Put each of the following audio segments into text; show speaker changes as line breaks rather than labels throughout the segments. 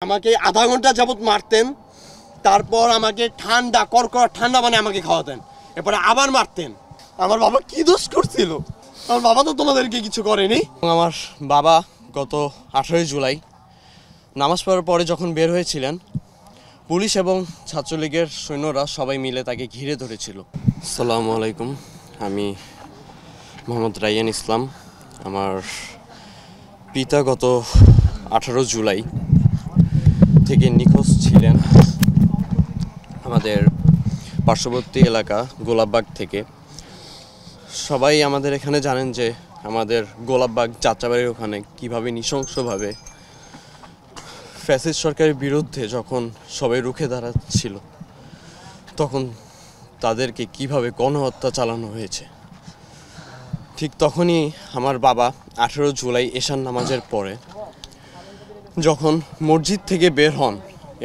আমাকে আধা ঘন্টা যাবত মারতেন, তারপর আমাকে ঠান্ডা কড়কড়া ঠান্ডা মানে আমাকে খাওয়াতেন, এরপরে আবার মারতেন। আমার বাবা কি দোষ করছিল? আমার বাবা তো তোমাদেরকে কিছু করেনি। আমার বাবা গত 18 জুলাই নামাজ পড়ার পরে যখন বের হয়েছিলেন, পুলিশ এবং ছাত্রলীগের সৈন্যরা সবাই মিলে তাকে ঘিরে ধরেছিল। আসসালামু আলাইকুম, আমি মোহাম্মদ রাইয়ান ইসলাম। আমার পিতা গত 18 জুলাই থেকে নিখোঁজ ছিলেন আমাদের পার্শ্ববর্তী এলাকা গোলাপবাগ থেকে। সবাই আমাদের এখানে জানেন যে আমাদের গোলাপবাগ যাত্রাবাড়ির ওখানে কীভাবে নৃশংসভাবে ফ্যাসিস্ট সরকারের বিরুদ্ধে যখন সবাই রুখে দাঁড়াচ্ছিল তখন তাদেরকে কিভাবে গণহত্যা চালানো হয়েছে। ঠিক তখনই আমার বাবা 18 জুলাই এশার নামাজের পরে যখন মসজিদ থেকে বের হন,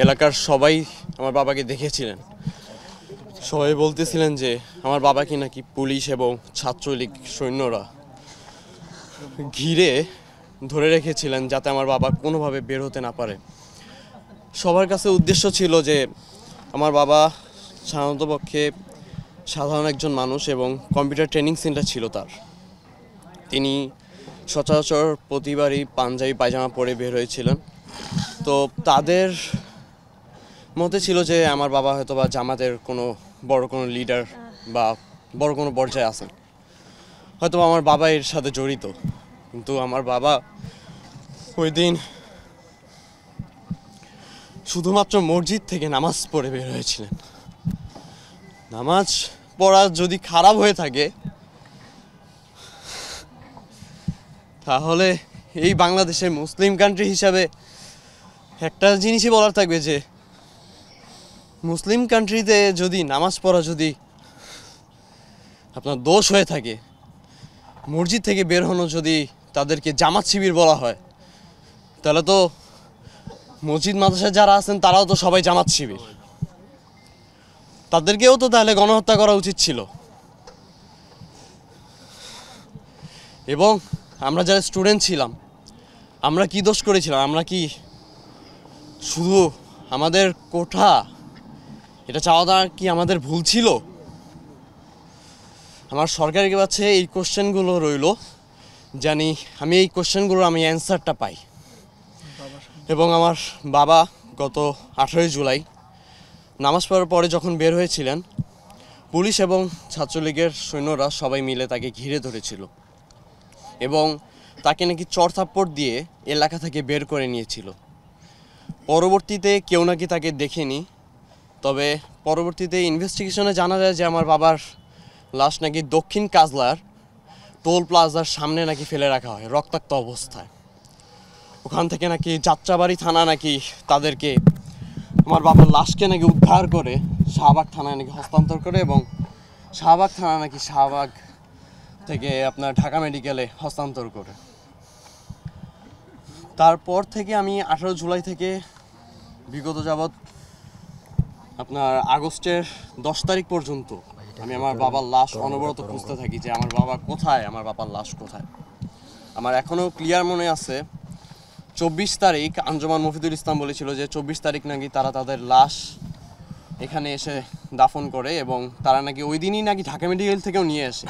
এলাকার সবাই আমার বাবাকে দেখেছিলেন। সবাই বলতেছিলেন যে আমার বাবাকে নাকি পুলিশ এবং ছাত্রলীগ সৈন্যরা ঘিরে ধরে রেখেছিলেন যাতে আমার বাবা কোনোভাবে বের হতে না পারে। সবার কাছে উদ্দেশ্য ছিল যে আমার বাবা সাধারণতপক্ষে সাধারণ একজন মানুষ এবং কম্পিউটার ট্রেনিং সেন্টার ছিল তার। তিনি সচরাচর প্রতিবারই পাঞ্জাবি পায়জামা পরে বের হয়েছিলেন। তো তাদের মতে ছিল যে আমার বাবা হয়তো বা জামাতের বড় কোনো লিডার বা বড় কোনো পর্যায়ে আছেন, হয়তো আমার বাবা এর সাথে জড়িত। কিন্তু আমার বাবা ওই দিন শুধুমাত্র মসজিদ থেকে নামাজ পড়ে বের হয়েছিলেন। নামাজ পড়া যদি খারাপ হয়ে থাকে তাহলে এই বাংলাদেশের মুসলিম কান্ট্রি হিসাবে একটা জিনিসই বলার থাকবে যে মুসলিম কান্ট্রিতে যদি নামাজ পড়া যদি আপনার দোষ হয়ে থাকে, মসজিদ থেকে বের হনো যদি তাদেরকে জামাত শিবির বলা হয়, তাহলে তো মসজিদ মাদ্রাসায় যারা আছেন তারাও তো সবাই জামাত শিবির। তাদেরকেও তো তাহলে গণহত্যা করা উচিত ছিল। এবং আমরা যারা স্টুডেন্ট ছিলাম, আমরা কি দোষ করেছিলাম? আমরা কি শুধু আমাদের কোঠা এটা চাওয়াটা কি আমাদের ভুল ছিল? আমার সরকারের কাছে এই কোশ্চেনগুলো রইল, জানি আমি এই কোশ্চেনগুলোর আমি অ্যান্সারটা পাই। এবং আমার বাবা গত 18 জুলাই নামাজ পড়ার পরে যখন বের হয়েছিলেন, পুলিশ এবং ছাত্রলীগের সৈন্যরা সবাই মিলে তাকে ঘিরে ধরেছিল এবং তাকে নাকি চড়থাপ্পড় দিয়ে এলাকা থেকে বের করে নিয়েছিল। পরবর্তীতে কেউ নাকি তাকে দেখেনি, তবে পরবর্তীতে ইনভেস্টিগেশনে জানা যায় যে আমার বাবার লাশ নাকি দক্ষিণ কাজলার টোল প্লাজার সামনে নাকি ফেলে রাখা হয় রক্তাক্ত অবস্থায়। ওখান থেকে নাকি যাত্রাবাড়ি থানা নাকি তাদেরকে আমার বাবার লাশকে নাকি উদ্ধার করে শাহবাগ থানায় নাকি হস্তান্তর করে এবং শাহবাগ থানা নাকি শাহবাগ থেকে আপনার ঢাকা মেডিকেলে হস্তান্তর করে। তারপর থেকে আমি 18 জুলাই থেকে বিগত যাবৎ আপনার আগস্টের 10 তারিখ পর্যন্ত আমি আমার বাবার লাশ অনবরত খুঁজতে থাকি যে আমার বাবা কোথায়, আমার বাবার লাশ কোথায়। আমার এখনও ক্লিয়ার মনে আছে 24 তারিখ আঞ্জুমান মফিদুল ইসলাম বলেছিল যে 24 তারিখ নাকি তারা তাদের লাশ এখানে এসে দাফন করে এবং তারা নাকি ওই দিনই নাকি ঢাকা মেডিকেল থেকেও নিয়ে আসে।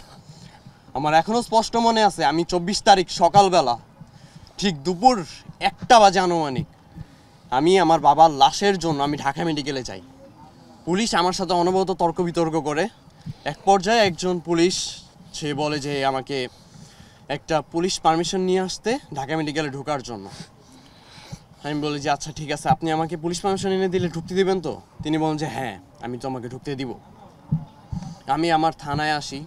আমার এখনও স্পষ্ট মনে আছে আমি 24 তারিখ সকালবেলা ঠিক দুপুর 1টা বাজে আনুমানিক আমি আমার বাবার লাশের জন্য আমি ঢাকা মেডিকেলে যাই। পুলিশ আমার সাথে অনবরত তর্ক বিতর্ক করে। এক পর্যায়ে একজন পুলিশ সে বলে যে আমাকে একটা পুলিশ পারমিশন নিয়ে আসতে ঢাকা মেডিকেলে ঢোকার জন্য। আমি বলি যে আচ্ছা ঠিক আছে, আপনি আমাকে পুলিশ পারমিশন এনে দিলে ঢুকতে দিবেন তো? তিনি বলেন যে হ্যাঁ, আমি তো আমাকে ঢুকতে দিব। আমি আমার থানায় আসি,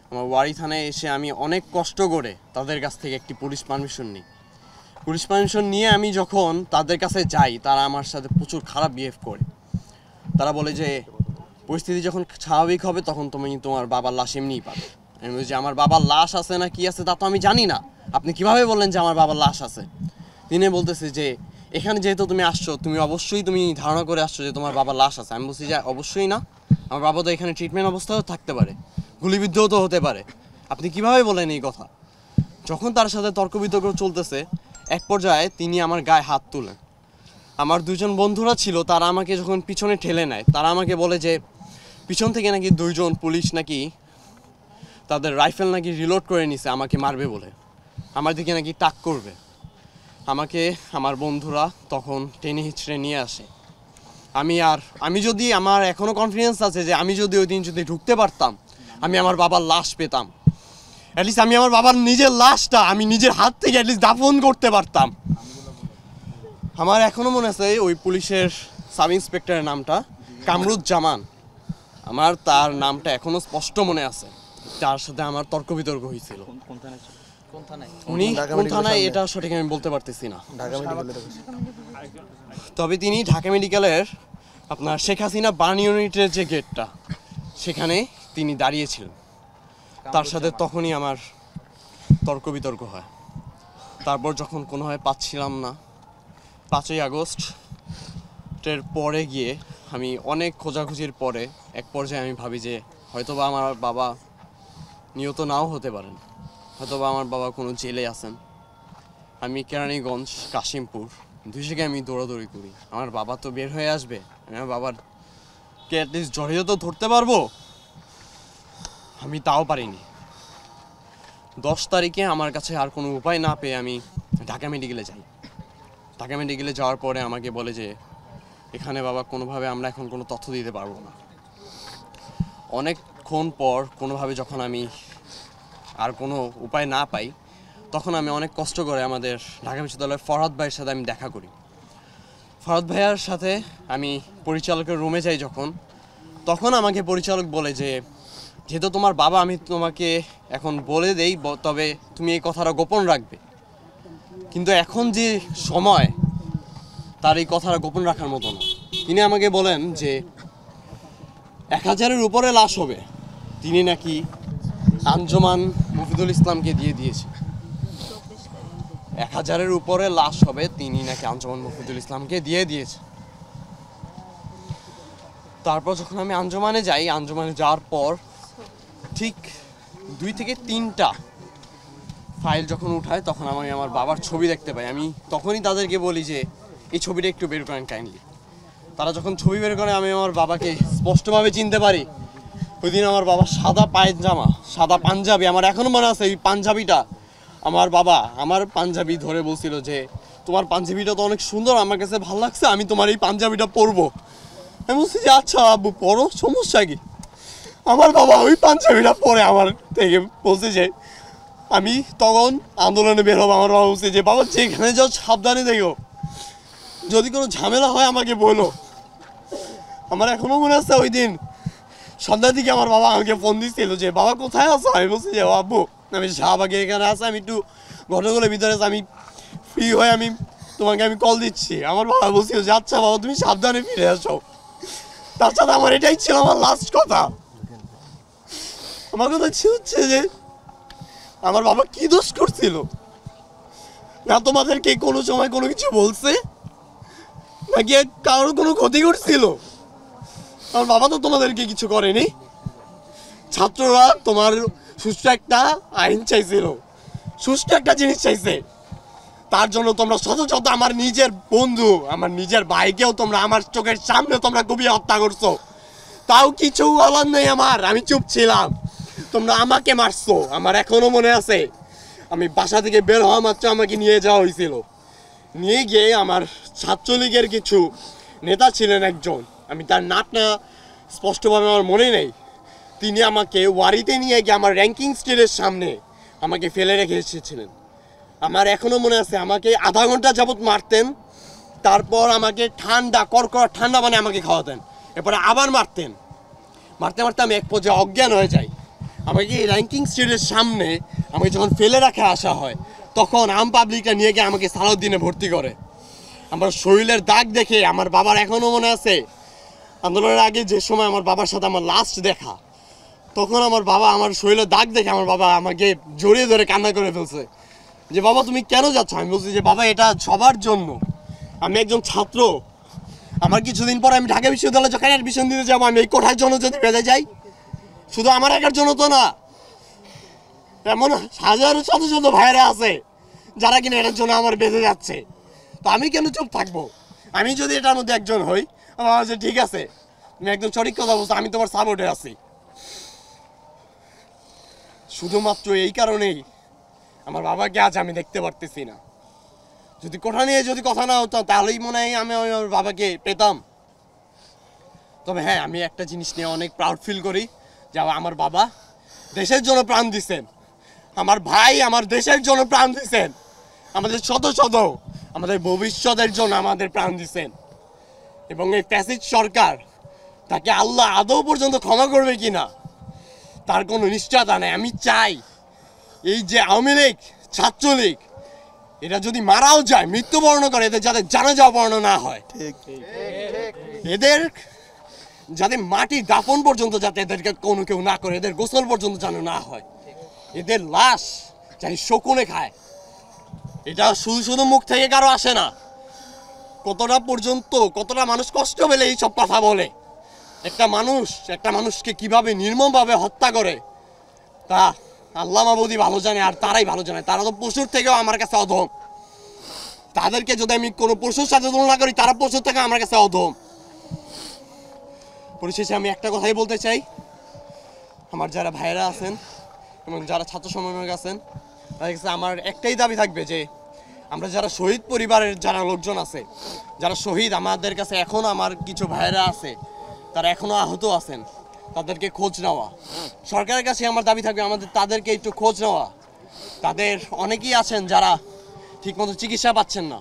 আমার ওয়ারি থানায় এসে আমি অনেক কষ্ট করে তাদের কাছ থেকে একটি পুলিশ পারমিশন নিই। পুলিশ পারমিশন নিয়ে আমি যখন তাদের কাছে যাই, তারা আমার সাথে প্রচুর খারাপ বিহেভ করে। তারা বলে যে পরিস্থিতি যখন স্বাভাবিক হবে তখন তুমি তোমার বাবার লাশ এমনিই পাবে। আমি বলি যে আমার বাবার লাশ আছে না কি আছে তা তো আমি জানি না, আপনি কিভাবে বললেন যে আমার বাবার লাশ আছে? তিনি বলতেছে যে এখানে যেহেতু তুমি আসছো, তুমি অবশ্যই ধারণা করে আসছো যে তোমার বাবার লাশ আছে। আমি বলছি যে অবশ্যই না, আমার বাবা তো এখানে ট্রিটমেন্ট অবস্থাও থাকতে পারে, গুলিবিদ্ধও তো হতে পারে, আপনি কিভাবে বলেন এই কথা? যখন তার সাথে তর্ক বিতর্ক চলতেছে এক পর্যায়ে তিনি আমার গায়ে হাত তুলেন। আমার দুজন বন্ধুরা ছিল, তারা আমাকে যখন পিছনে ঠেলে নেয়, তারা আমাকে বলে যে পিছন থেকে নাকি দুইজন পুলিশ নাকি তাদের রাইফেল নাকি রিলোড করে নিছে আমাকে মারবে বলে, আমার দিকে নাকি টাক করবে। আমাকে আমার বন্ধুরা তখন টেনে হিচড়ে নিয়ে আসে। আমি যদি, আমার এখনও কনফিডেন্স আছে যে আমি যদি ওই দিন যদি ঢুকতে পারতাম, আমি আমার বাবার লাশ পেতাম। অ্যাটলিস্ট আমি আমার বাবার নিজের লাশটা আমি নিজের হাত থেকে অ্যাটলিস্ট দাফন করতে পারতাম। আমার এখনও মনে আছে ওই পুলিশের সাব ইন্সপেক্টরের নামটা কামরুজ্জামান। আমার তার নামটা এখনও স্পষ্ট মনে আছে। তার সাথে আমার তর্ক বিতর্ক হয়েছিল। উনি কোন থানায় এটা সঠিক আমি বলতে পারতেছি না। তবে তিনি ঢাকা মেডিকেলের আপনার শেখ হাসিনা বার্ন ইউনিটের যে গেটটা, সেখানে তিনি দাঁড়িয়েছিলেন। তার সাথে তখনই আমার তর্ক বিতর্ক হয়। তারপর যখন কোনোভাবে পাচ্ছিলাম না, 5ই আগস্টের পরে গিয়ে আমি অনেক খোঁজাখুঁজির পরে এক পর্যায়ে আমি ভাবি যে হয়তোবা আমার বাবা নিহত নাও হতে পারেন, হয়তোবা আমার বাবা কোনো জেলে আছেন। আমি কেরানীগঞ্জ, কাশিমপুর 2 জায়গায় আমি দৌড়াদৌড়ি করি। আমার বাবা তো বের হয়ে আসবে, আমি আমার বাবাকে অ্যাটলিস্ট জড়িয়ে তো ধরতে পারবো। আমি তাও পারিনি। 10 তারিখে আমার কাছে আর কোনো উপায় না পেয়ে আমি ঢাকা মেডিকেলে যাই। ঢাকা মেডিকেলে যাওয়ার পরে আমাকে বলে যে এখানে বাবা কোনোভাবে আমরা এখন কোনো তথ্য দিতে পারবো না। অনেকক্ষণ পর কোনোভাবে যখন আমি আর কোনো উপায় না পাই, তখন আমি অনেক কষ্ট করে আমাদের ঢাকা বিশ্ববিদ্যালয়ের ফরহাদ ভাইয়ের সাথে আমি দেখা করি। ফরহাদ ভাইয়ার সাথে আমি পরিচালকের রুমে যাই যখন, তখন আমাকে পরিচালক বলে যে যেহেতু তোমার বাবা, আমি তোমাকে এখন বলে দেই, তবে তুমি এই কথাটা গোপন রাখবে। কিন্তু এখন যে সময়, তার এই কথাটা গোপন রাখার মতো না। তিনি আমাকে বলেন যে 1000-এর উপরে লাশ হবে, তিনি নাকি আঞ্জুমান মফিদুল ইসলামকে দিয়ে দিয়েছে। 1000-এর উপরে লাশ হবে, তিনি নাকি আঞ্জুমান মফিদুল ইসলামকে দিয়ে দিয়েছে। তারপর যখন আমি আঞ্জুমানে যাই, আঞ্জুমানে যাওয়ার পর ঠিক 2 থেকে 3টা ফাইল যখন উঠায়, তখন আমি আমার বাবার ছবি দেখতে পাই। আমি তখনই তাদেরকে বলি যে এই ছবিটা একটু বের করেন কাইন্ডলি। তারা যখন ছবি বের করে, আমি আমার বাবাকে স্পষ্টভাবে চিনতে পারি। ওই দিন আমার বাবা সাদা পায়জামা, সাদা পাঞ্জাবি, আমার এখনও মনে আছে এই পাঞ্জাবিটা। আমার বাবা আমার পাঞ্জাবি ধরে বলছিল যে তোমার পাঞ্জাবিটা তো অনেক সুন্দর, আমার কাছে ভালো লাগছে, আমি তোমার এই পাঞ্জাবিটা পরবো। আমি বলছি যে আচ্ছা আব্বু পরো, সমস্যা কি। আমার বাবা ওই পাঞ্জাবিটা পরে আমার থেকে বলছে যে আমি তখন আন্দোলনে বের হবো। আমার বাবা বলছে যে বাবা যেখানে যাও সাবধানে দেখো, যদি কোনো ঝামেলা হয় আমাকে বলো। আমার এখনো মনে আছে ওই দিন সন্ধ্যার দিকে আমার বাবা আমাকে ফোন দিচ্ছিল যে বাবা কোথায় আছো। আমি বলছি যে আব্বু আমি শাহবাগে এখানে আছি, আমি একটু ঘটনাগুলোর ভিতরে আছি, আমি ফ্রি হয়ে আমি তোমাকে কল দিচ্ছি। আমার বাবা বলছিল যে আচ্ছা বাবা তুমি সাবধানে ফিরে আসো। তার সাথে আমার এটাই ছিল আমার লাস্ট কথা। আমার কথা হচ্ছে যে আমার বাবা কি দোষ করছিল, না তোমাদেরকে কোনো সময় কোনো কিছু বলছে, নাকি কারোর কোনো ক্ষতি করছিল? আমার বাবা তো তোমাদেরকে কিছু করেনি। ছাত্ররা তোমার সুষ্ঠু একটা আইন চাইছিল, সুষ্ঠু একটা জিনিস চাইছে, তার জন্য তোমরা শত শত আমার নিজের বন্ধু, আমার নিজের ভাইকেও তোমরা আমার চোখের সামনে তোমরা কুপিয়ে হত্যা করছো। তাও কিছু বলার নেই আমার, আমি চুপ ছিলাম। তোমরা আমাকে মারছো। আমার এখনো মনে আছে আমি বাসা থেকে বের হওয়া মাত্র আমাকে নিয়ে যাওয়া হয়েছিল। নিয়ে গিয়ে আমার ছাত্রলীগের কিছু নেতা ছিলেন একজন, আমি তার নামটা স্পষ্টভাবে আমার মনে নেই, তিনি আমাকে ওয়ারিতে নিয়ে গিয়ে আমার র্যাঙ্কিং স্টেজের সামনে আমাকে ফেলে রেখে এসেছিলেন। আমার এখনও মনে আছে আমাকে আধা ঘন্টা যাবৎ মারতেন, তারপর আমাকে ঠান্ডা কড়কড়া ঠান্ডা মানে আমাকে খাওয়াতেন, এরপরে আবার মারতেন। মারতে মারতে আমি এক পর্যায়ে অজ্ঞান হয়ে যাই। আমাকে এই র্যাঙ্কিং স্টেজের সামনে আমাকে যখন ফেলে রাখা আসা হয়, তখন আম পাবলিকটা নিয়ে গিয়ে আমাকে সালাউদ্দিনে ভর্তি করে। আমার শরীরের দাগ দেখে আমার বাবার এখনও মনে আছে আন্দোলনের আগে যে সময় আমার বাবার সাথে আমার লাস্ট দেখা, তখন আমার বাবা আমার শরীরের দাগ দেখে আমার বাবা আমাকে জড়িয়ে ধরে কান্না করে ফেলছে যে বাবা তুমি কেন যাচ্ছ। আমি বলছি যে বাবা এটা সবার জন্য, আমি একজন ছাত্র, আমার কিছুদিন পর আমি ঢাকা বিশ্ববিদ্যালয়ে যখন অ্যাডমিশন দিতে যাবো, আমি এই কোঠার জন্য যদি বেঁধে যাই, শুধু আমার একার জন্য তো না, এমন হাজারো শত শত ভাইয়েরা আছে যারা কিনা এটার জন্য আমার বেঁধে যাচ্ছে। তো আমি কেন চুপ থাকবো? আমি যদি এটার মধ্যে একজন হই, আমার কাছে ঠিক আছে, তুমি একদম সঠিক কথা বলছো, আমি তোমার সাপোর্টে আছি। শুধুমাত্র এই কারণেই আমার বাবাকে আজ আমি দেখতে পারতেছি না। যদি কোঠা নিয়ে যদি কথা না হতো তাহলেই মনে হয় আমি আমার বাবাকে পেতাম। তবে হ্যাঁ, আমি একটা জিনিস নিয়ে অনেক প্রাউড ফিল করি যে আমার বাবা দেশের জন্য প্রাণ দিচ্ছেন, আমার ভাই আমার দেশের জন্য প্রাণ দিচ্ছেন, আমাদের শত শত আমাদের ভবিষ্যতের জন্য আমাদের প্রাণ দিচ্ছেন। এবং এই ফ্যাসিস্ট সরকার, তাকে আল্লাহ আদৌ পর্যন্ত ক্ষমা করবে কিনা তার কোনো নিশ্চয়তা নেই। আমি চাই এই যে আওয়ামী লীগ, ছাত্রলীগ, এরা যদি মারাও যায়, মৃত্যুবরণ করে, এদের যাতে জানাজা পড়ান না হয়, এদের যাতে মাটি দাফন পর্যন্ত যাতে এদেরকে কোনো কেউ না করে, এদের গোসল পর্যন্ত যেন না হয়, এদের লাশ যাতে শকুনে খায়। এটা শুধু শুধু মুখ থেকে কারো আসে না, কতটা মানুষ কষ্ট পেলে এইসব কথা বলে। একটা মানুষকে কিভাবে নির্মমভাবে হত্যা করে তা আল্লাহ মাবুদি ভালো জানে, আর তারাই ভালো জানে। তারা তো পশুর থেকেও আমার কাছে অধম। তাদেরকে যদি আমি কোনো পশুর সাথে তুলনা করি, তারা পশুর থেকে আমার কাছে অধম। পরিশেষে আমি একটা কথাই বলতে চাই, আমার যারা ভাইয়েরা আছেন এবং যারা ছাত্র সমন্বয়ক আছেন, তাদের কাছে আমার একটাই দাবি থাকবে যে আমরা যারা শহীদ পরিবারের যারা লোকজন আছে, যারা শহীদ, আমাদের কাছে এখনও আমার কিছু ভাইয়েরা আছে, তারা এখনও আহত আছেন, তাদেরকে খোঁজ নেওয়া। সরকারের কাছে আমার দাবি থাকবে আমাদের তাদেরকে একটু খোঁজ নেওয়া। তাদের অনেকেই আছেন যারা ঠিকমতো চিকিৎসা পাচ্ছেন না,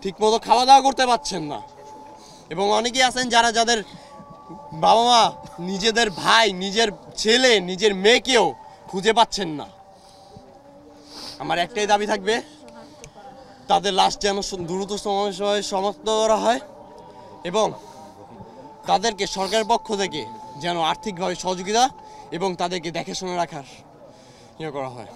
ঠিকমতো খাওয়া দাওয়া করতে পারছেন না, এবং অনেকেই আছেন যাদের বাবা মা নিজেদের ভাই, নিজের ছেলে, নিজের মেয়েকেও খুঁজে পাচ্ছেন না। আমার একটাই দাবি থাকবে, তাদের লাশ যেন দ্রুত সময়ে সমাপ্ত করা হয় এবং তাদেরকে সরকারের পক্ষ থেকে যেন আর্থিকভাবে সহযোগিতা এবং তাদেরকে দেখে শুনে রাখার ইয়ে করা হয়।